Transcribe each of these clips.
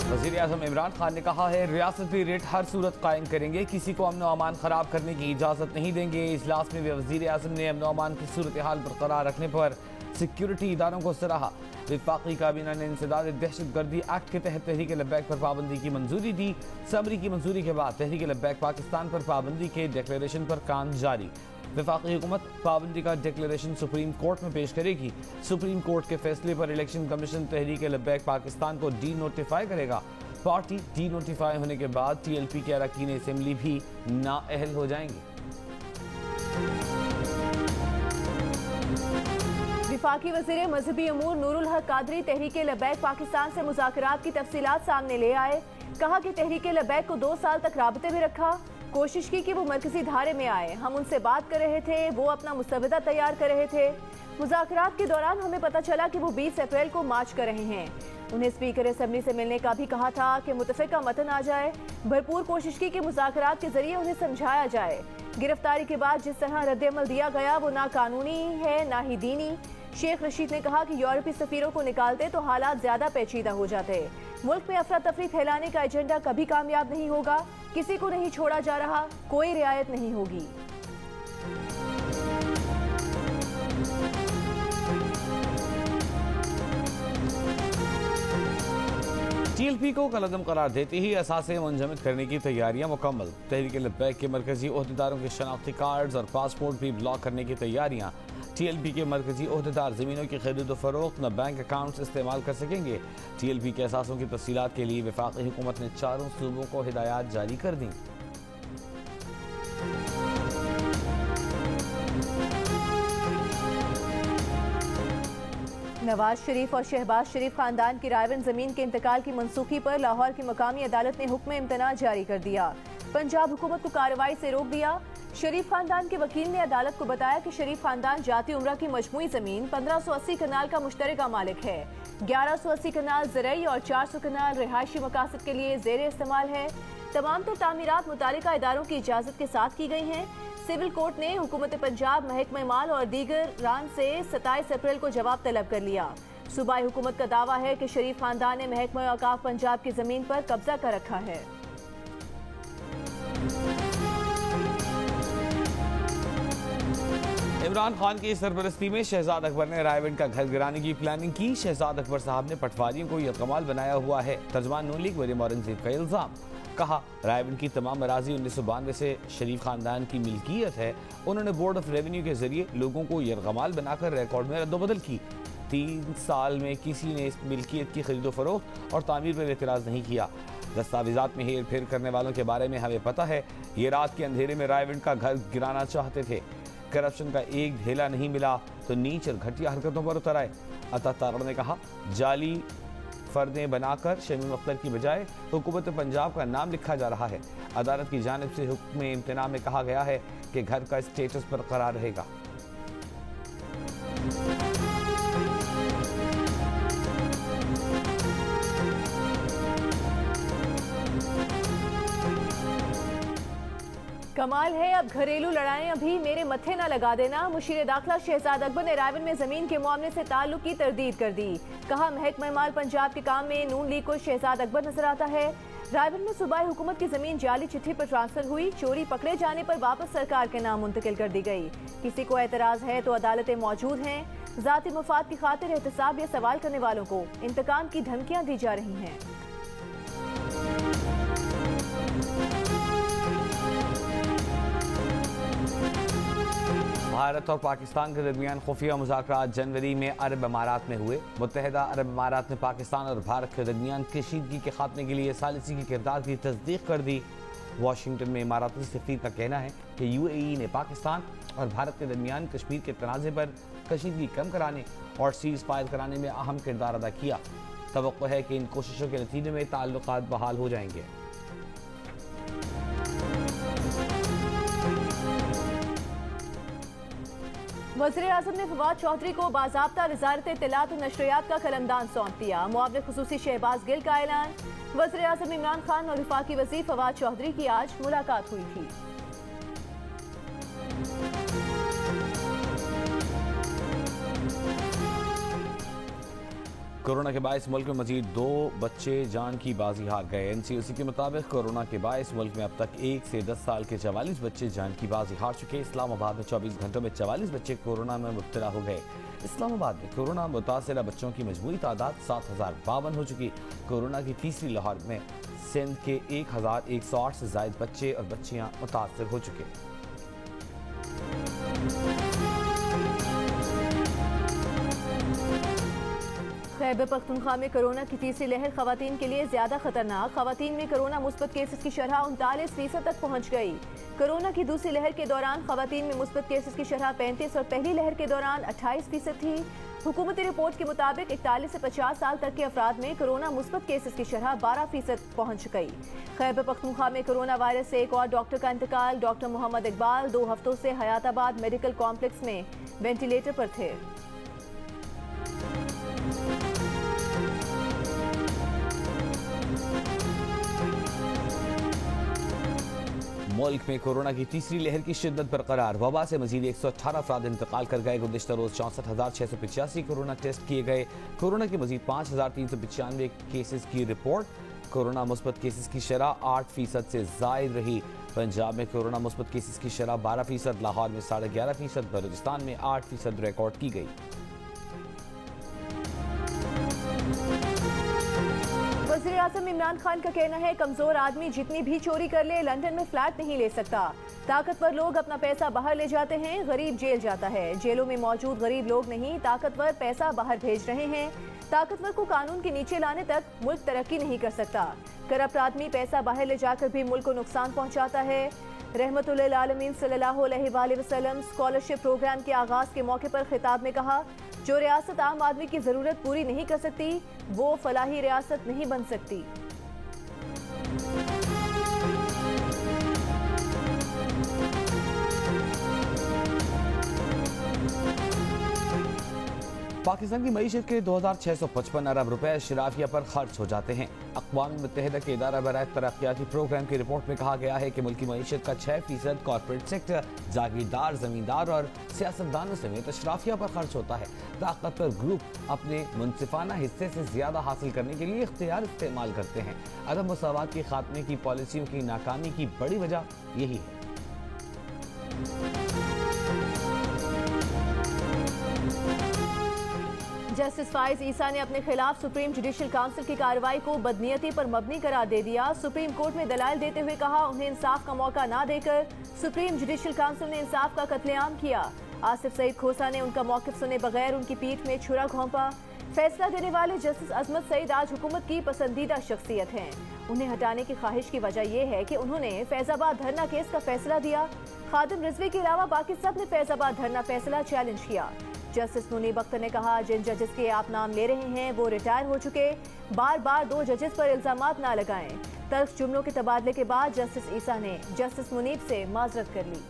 वज़ीर-ए-आज़म इमरान खान ने कहा है, रियासती रेट हर सूरत कायम करेंगे, किसी को अमन अमान खराब करने की इजाज़त नहीं देंगे। इजलास में वज़ीर-ए-आज़म ने अमन अमान की सूरत हाल बरकरार रखने पर सिक्योरिटी इदारों को सराहा। वफाकी काबीना ने इंसदाद दहशत गर्दी एक्ट के तहत तहरीक लब्बैक पर पाबंदी की मंजूरी दी। समरी की मंजूरी के बाद तहरीक लब्बैक पाकिस्तान पर पाबंदी के डिक्लेरेशन पर काम जारी। वफाकी हुकूमत पाबंदी का डिक्लेरेशन सुप्रीम कोर्ट में पेश करेगी। सुप्रीम कोर्ट के फैसले पर इलेक्शन कमीशन तहरीक लब्बैक पाकिस्तान को डी नोटिफाई करेगा। पार्टी डी नोटिफाई होने के बाद TLP के अरकान असेंबली भी नाअहल हो जाएंगे। वफाकी वज़ीर मजहबी अमूर नूरुल हक कादरी तहरीक लब्बैक पाकिस्तान से मुज़ाकरात की तफसीलात सामने ले आए। कहा कि तहरीक लब्बैक को 2 साल तक राबते में रखा, कोशिश की कि वो मरकजी धारे में आए। हम उनसे बात कर रहे थे, वो अपना मुस्तवदा तैयार कर रहे थे। मुज़ाकरात के दौरान हमें पता चला कि वो 20 अप्रैल को मार्च कर रहे हैं। उन्हें स्पीकर असेंबली से मिलने का भी कहा था कि मुतफ़िका मतन आ जाए। भरपूर कोशिश की कि मुज़ाकरात के जरिए उन्हें समझाया जाए। गिरफ्तारी के बाद जिस तरह रद्द-ए-अमल दिया गया वो ना कानूनी है ना ही दीनी। शेख रशीद ने कहा कि यूरोपीय सफीरों को निकालते तो हालात ज्यादा पेचीदा हो जाते। मुल्क में अफरा तफरी फैलाने का एजेंडा कभी कामयाब नहीं होगा। किसी को नहीं छोड़ा जा रहा, कोई रियायत नहीं होगी। TLP को कलअदम करार देते ही असासे मुंजमद करने की तैयारियां मुकम्मल। तहरीक लब्बैक के मरकजी ओहदेदारों के शनाख्ती कार्ड्स और पासपोर्ट भी ब्लॉक करने की तैयारियां। TLP के मरकजी ओहदेदार ज़मीनों की खरीद फरोख्त न बैंक अकाउंट्स इस्तेमाल कर सकेंगे। TLP के असासों की तफसीलात के लिए वफाकी हुकूमत ने 4 सूबों को हिदायत जारी कर दी। नवाज शरीफ और शहबाज शरीफ खानदान की रायवन जमीन के इंतकाल की मनसूखी पर लाहौर की मकामी अदालत ने हुक्म इम्तना जारी कर दिया। पंजाब हुकूमत को कार्रवाई से रोक दिया। शरीफ खानदान के वकील ने अदालत को बताया कि शरीफ खानदान जाती उम्रा की मजमूई जमीन 1580 कनाल का मुश्तरका मालिक है। 1180 कनाल ज़रई और 400 कनाल रिहायशी मकासद के लिए ज़ेर इस्तेमाल है। तमाम तो तामीरात मुतालिका इदारों की इजाज़त के साथ की गई हैं। सिविल कोर्ट ने हुकूमत पंजाब, महकमा माल और दीगर रान से 27 अप्रैल को जवाब तलब कर लिया। सूबाई हुकूमत का दावा है कि शरीफ खानदान ने महकमा औकाफ पंजाब की जमीन पर कब्जा कर रखा है। इमरान खान की सरपरस्ती में शहजाद अकबर ने रायविंड का घर गिराने की प्लानिंग की। शहजाद अकबर साहब ने पटवारियों को यरगमाल बनाया हुआ है। तर्जमान नून लीग मरियम औरंगजेब का इल्जाम। कहा, रायविंड की तमाम अराजी 1992 से शरीफ खानदान की मिल्कियत है। उन्होंने बोर्ड ऑफ रेवेन्यू के जरिए लोगों को यरगमाल बनाकर रिकॉर्ड में रद्दोबदल की। 3 साल में किसी ने इस मिल्कियत की खरीदो फरोख्त और तामीर पर एतराज़ नहीं किया। दस्तावेजात में हेर फेर करने वालों के बारे में हमें पता है। ये रात के अंधेरे में रायविंड का घर गिराना चाहते थे। करप्शन का एक ढेला नहीं मिला तो नीच और घटिया हरकतों पर उतर आए। अता तारड़ ने कहा, जाली फर्दें बनाकर शमीम अख्तर की बजाय हुकूमत पंजाब का नाम लिखा जा रहा है। अदालत की जानिब से हुक्म इम्तना में कहा गया है कि घर का स्टेटस बरकरार रहेगा। कमाल है, अब घरेलू लड़ाइयां भी मेरे मत्थे ना लगा देना। मुशीर दाखिला शहजाद अकबर ने रायवन में जमीन के मामले से ताल्लुक की तरदीद कर दी। कहा, महकमा माल पंजाब के काम में नून लीग को शहजाद अकबर नजर आता है। रायवन में सूबाई हुकूमत की जमीन जाली चिट्ठी पर ट्रांसफर हुई। चोरी पकड़े जाने पर वापस सरकार के नाम मुंतकिल कर दी गई। किसी को एतराज है तो अदालतें मौजूद हैं। जाती मफाद की खातिर एहतसाब या सवाल करने वालों को इंतकाम की धमकियां दी जा रही हैं। भारत और पाकिस्तान के दरमियान खुफिया मुज़ाकरात जनवरी में अरब अमारात में हुए। मुत्तहिदा अरब अमारात ने पाकिस्तान और भारत के दरमियान कशीदगी के खात्मे के लिए सालिसी की किरदार की तस्दीक कर दी। वाशिंगटन में इमाराती सफ़ीर का कहना है कि UAE ने पाकिस्तान और भारत के दरमियान कश्मीर के तनाज़े पर कशीदगी कम कराने और सीज़ फायर कराने में अहम किरदार अदा किया। तवक्को है कि इन कोशिशों के नतीजे में ताल्लुकात बहाल हो जाएंगे। वज़ीर-ए-आज़म ने फवाद चौधरी को बाज़ाब्ता वज़ारत इत्तलात और नशरियात का कलमदान सौंप दिया। मुआविन खुसूसी शहबाज गिल का ऐलान। वज़ीर-ए-आज़म इमरान खान और वफाकी वज़ीर फवाद चौधरी की आज मुलाकात हुई थी। कोरोना के बायस मुल्क में मजीद 2 बच्चे जान की बाजी हार गए। NCOC के मुताबिक कोरोना के बायस मुल्क में अब तक 1 से 10 साल के 44 बच्चे जान की बाजी हार चुके। इस्लामाबाद में 24 घंटों में 44 बच्चे कोरोना में मुब्तला हो गए। इस्लामाबाद में कोरोना मुतासरा बच्चों की मजमूई तादाद 7052 हो चुकी। कोरोना की तीसरी लहर में सिंध के 1108 से ज्यादा बच्चे और बच्चियां मुतासर हो चुके। खैबर पख्तूनख्वा में कोरोना की तीसरी लहर खवातीन के लिए ज्यादा खतरनाक। खवातीन में कोरोना मुस्बत केसेस की शरह 39% तक पहुंच गई। कोरोना की दूसरी लहर के दौरान खवातीन में मुस्बत केसेस की शरह 35 और पहली लहर के दौरान 28% थी। हुकूमती रिपोर्ट के मुताबिक 41 से 50 साल तक के अफराद में कोरोना मुस्बत केसेस की शरह 12% पहुंच गई। खैबर पख्तूनख्वा में कोरोना वायरस से एक और डॉक्टर का इंतकाल। डॉक्टर मोहम्मद इकबाल 2 हफ्तों से हयाताबाद मेडिकल कॉम्प्लेक्स में वेंटिलेटर पर थे। मुल्क में कोरोना की तीसरी लहर की शिद्दत बरकरार। वबा से मजीद 118 अफराद इंतकाल कर गए। गुज़िश्ता रोज 64,685 कोरोना टेस्ट किए गए। कोरोना के मजीद 5,395 केसेस की रिपोर्ट। कोरोना मुस्बत केसेस की शरह 8% से जायद रही। पंजाब में कोरोना मुस्बत केसेस की शरह 12%, लाहौर में 11.5%, बलूचिस्तान में 8% रिकॉर्ड की गई। वज़ीर आज़म इमरान खान का कहना है, कमजोर आदमी जितनी भी चोरी कर ले लंदन में फ्लैट नहीं ले सकता। ताकतवर लोग अपना पैसा बाहर ले जाते हैं, गरीब जेल जाता है। जेलों में मौजूद गरीब लोग नहीं, ताकतवर पैसा बाहर भेज रहे हैं। ताकतवर को कानून के नीचे लाने तक मुल्क तरक्की नहीं कर सकता। करप्ट आदमी पैसा बाहर ले जाकर भी मुल्क को नुकसान पहुँचाता है। रहमतुल्लिल आलमीन सल्लल्लाहु अलैहि वसल्लम स्कॉलरशिप प्रोग्राम के आगाज के मौके पर खिताब में कहा, जो रियासत आम आदमी की जरूरत पूरी नहीं कर सकती वो फलाही रियासत नहीं बन सकती। पाकिस्तान की मईशत के 2,655 अरब रुपए शराफिया पर खर्च हो जाते हैं। अक़वाम मुत्तहिदा के इदारा बराए तरक्याती प्रोग्राम की रिपोर्ट में कहा गया है कि मुल्की मईशत का 6% कॉर्पोरेट सेक्टर, जागीरदार, जमींदार और सियासतदानों समेत शराफिया पर खर्च होता है। ताकतवर ग्रुप अपने मुनसिफाना हिस्से से ज्यादा हासिल करने के लिए इख्तियार इस्तेमाल करते हैं। अदम मसावात के खात्मे की पॉलिसियों की नाकामी की बड़ी वजह यही है। जस्टिस फाइज ईसा ने अपने खिलाफ सुप्रीम जुडिशल काउंसिल की कार्रवाई को बदनीयती पर मबनी करार दे दिया। सुप्रीम कोर्ट में दलाइल देते हुए कहा, उन्हें इंसाफ का मौका ना देकर सुप्रीम जुडिशल काउंसिल ने इंसाफ का कत्लेआम किया। आसिफ सईद खोसा ने उनका मौकिफ सुने बगैर उनकी पीठ में छुरा घोंपा। फैसला देने वाले जस्टिस अजमत सईद आज हुकूमत की पसंदीदा शख्सियत हैं। उन्हें हटाने की ख्वाहिश की वजह यह है कि उन्होंने फैजाबाद धरना केस का फैसला दिया। खादिम रिजवी के अलावा बाकी सब ने फैजाबाद धरना फैसला चैलेंज किया। जस्टिस मुनीब अख्तर ने कहा, जिन जजेस के आप नाम ले रहे हैं वो रिटायर हो चुके, बार बार 2 जजेस पर इल्जामात ना लगाएं। तल्ख जुमलों के तबादले के बाद जस्टिस ईसा ने जस्टिस मुनीब से माजरत कर ली।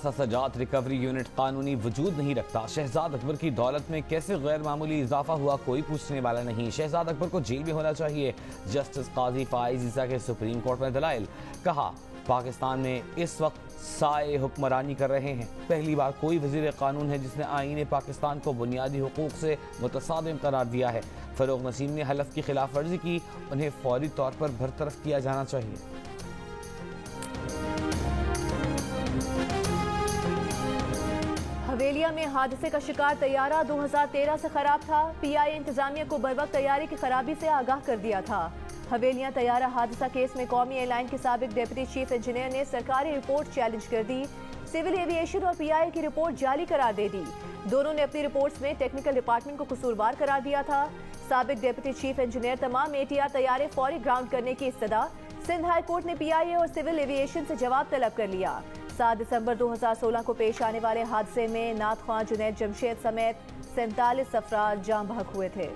सजात रिकवरी यूनिट कानूनी वजूद नहीं रखता। शहजाद अकबर की दौलत में कैसे गैर मामूली इजाफा हुआ, कोई पूछने वाला नहीं। शहजाद अकबर को जेल में होना चाहिए। जस्टिस काजी फाइज ईसा के सुप्रीम कोर्ट में दलाइल। कहा, पाकिस्तान में इस वक्त साए हुक्मरानी कर रहे हैं। पहली बार कोई वजीर कानून है जिसने आईन पाकिस्तान को बुनियादी हुकूक से मुतसादिम करार दिया है। फरोग नसीम ने हलफ की खिलाफ वर्जी की, उन्हें फौरी तौर पर बरतरफ किया जाना चाहिए। हवेलिया में हादसे का शिकार तैयारा 2013 से खराब था। पीआईए इंतजामिया को बरवक्त तैयारी की खराबी से आगाह कर दिया था। हवेलिया तैयारा हादसा केस में कौमी एयरलाइन के साबिक डिप्टी चीफ इंजीनियर ने सरकारी रिपोर्ट चैलेंज कर दी। सिविल एविएशन और पीआईए की रिपोर्ट जाली करार दे दी। दोनों ने अपनी रिपोर्ट्स में टेक्निकल डिपार्टमेंट को कसूरवार करार दिया था। साबिक डिप्टी चीफ इंजीनियर तमाम एटीआर तैयारे फौरी ग्राउंड करने की इस्तदा। सिंध हाई कोर्ट ने पीआईए और सिविल एविएशन से जवाब तलब कर लिया। 7 दिसंबर 2016 को पेश आने वाले हादसे में नात ख्वां जुनैद जमशेद समेत 47 अफराद जान बहक हुए थे।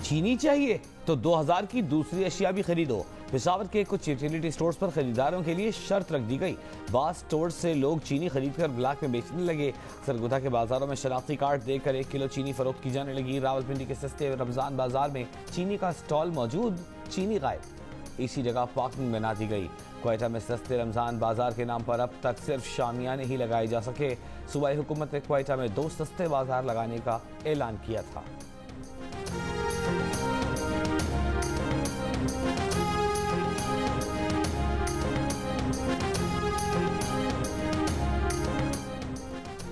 चीनी चाहिए तो 2000 की दूसरी अशिया भी खरीदो। पेशावर के कुछ यूटिलिटी स्टोर्स पर खरीदारों के लिए शर्त रख दी गई। बास स्टोर्स से लोग चीनी खरीदकर ब्लैक में बेचने लगे। सरगोधा के बाजारों में शनाख्ती कार्ड देकर 1 किलो चीनी फरोख्त की जाने लगी। रावलपिंडी के सस्ते रमजान बाजार में चीनी का स्टॉल मौजूद, चीनी गायब। इसी जगह पार्किंग बना दी गई। क्वेटा में सस्ते रमजान बाजार के नाम पर अब तक सिर्फ शामियाने ही लगाए जा सके। सूबाई हुकूमत ने क्वेटा में 2 सस्ते बाजार लगाने का ऐलान किया था।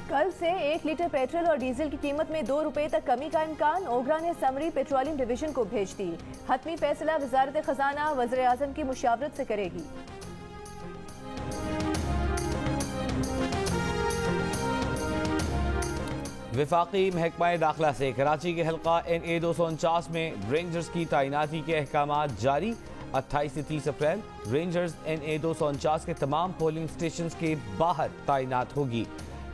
कल से 1 लीटर पेट्रोल और डीजल की कीमत में 2 रुपए तक कमी का इम्कान। ओगरा ने समरी पेट्रोलियम डिवीजन को भेज दी। हतमी फैसला वजारत खजाना वज़ीर आज़म की मुशावरत से करेगी। वफाकी महकमा दाखिला से कराची के हल्का NA 249 में रेंजर्स की तैनाती के अहकाम जारी। 28 से 30 अप्रैल रेंजर्स NA 249 के तमाम पोलिंग स्टेशन के बाहर तैनात होगी।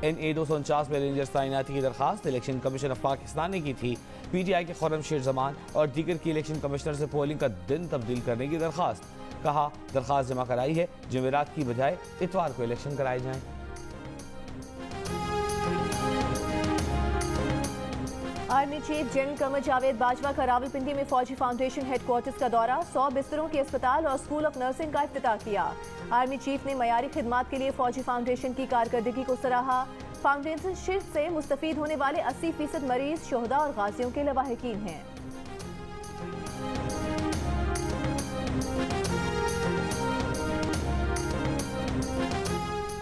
NA 249 में रेंजर्स तैनाती की दरखास्त इलेक्शन कमीशन ऑफ पाकिस्तान ने की थी। PTI के खुर्रम शेर जमान और दीगर की इलेक्शन कमिश्नर से पोलिंग का दिन तब्दील करने की दरखास्त। कहा, दरखास्त जमा कराई है, जुमेरात की बजाय इतवार को इलेक्शन कराए जाएं। Army chief general Qamar Javed Bajwa का रावलपिंडी में फौजी फाउंडेशन हेडक्वार्टर्स का दौरा। 100 बिस्तरों के अस्पताल और स्कूल ऑफ नर्सिंग का इफ्तिताह किया। आर्मी चीफ ने मयारी खिदमात के लिए फौजी फाउंडेशन की कारकर्दगी को सराहा। फाउंडेशन शिफ्ट से मुस्तफीद होने वाले 80% मरीज शोहदा और गाजियों के लवाहिकीन हैं।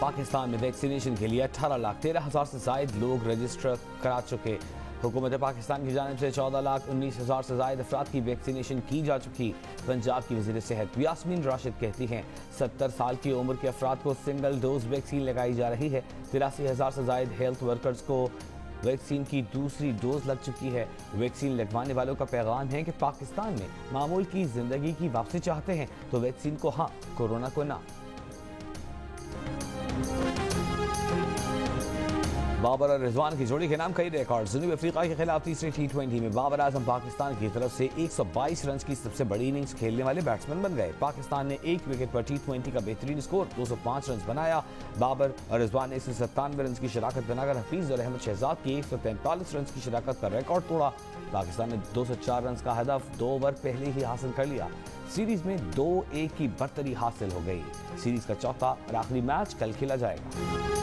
पाकिस्तान में वैक्सीनेशन के लिए 18,13,000 से ज्यादा लोग रजिस्टर करा चुके। हुकूमत पाकिस्तान की जानिब से 14,19,000 से ज्यादा अफराद की वैक्सीनेशन की जा चुकी। पंजाब की वज़ीर सेहत यास्मीन राशिद कहती हैं 70 साल की उम्र के अफराद को सिंगल डोज वैक्सीन लगाई जा रही है। 83,000 से ज्यादा हेल्थ वर्कर्स को वैक्सीन की दूसरी डोज लग चुकी है। वैक्सीन लगवाने वालों का पैगाम है कि पाकिस्तान में मामूल की जिंदगी की वापसी चाहते हैं तो वैक्सीन को हाँ, कोरोना को ना। बाबर और रिजवान की जोड़ी के नाम कई रिकॉर्ड। जनूबी अफ्रीका के खिलाफ तीसरे T20 में बाबर आजम पाकिस्तान की तरफ से 122 रन की सबसे बड़ी इनिंग्स खेलने वाले बैट्समैन बन गए। पाकिस्तान ने 1 विकेट पर T20 का बेहतरीन स्कोर 205 रन बनाया। बाबर और रिजवान ने 197 रन की शराकत बनाकर हफीज और अहमद शहजाद की 143 रन की शराकत का रिकॉर्ड तोड़ा। पाकिस्तान ने 204 रन का हदफ 2 ओवर पहले ही हासिल कर लिया। सीरीज में 2-1 की बर्तरी हासिल हो गई। सीरीज का चौथा और आखिरी मैच कल खेला जाएगा।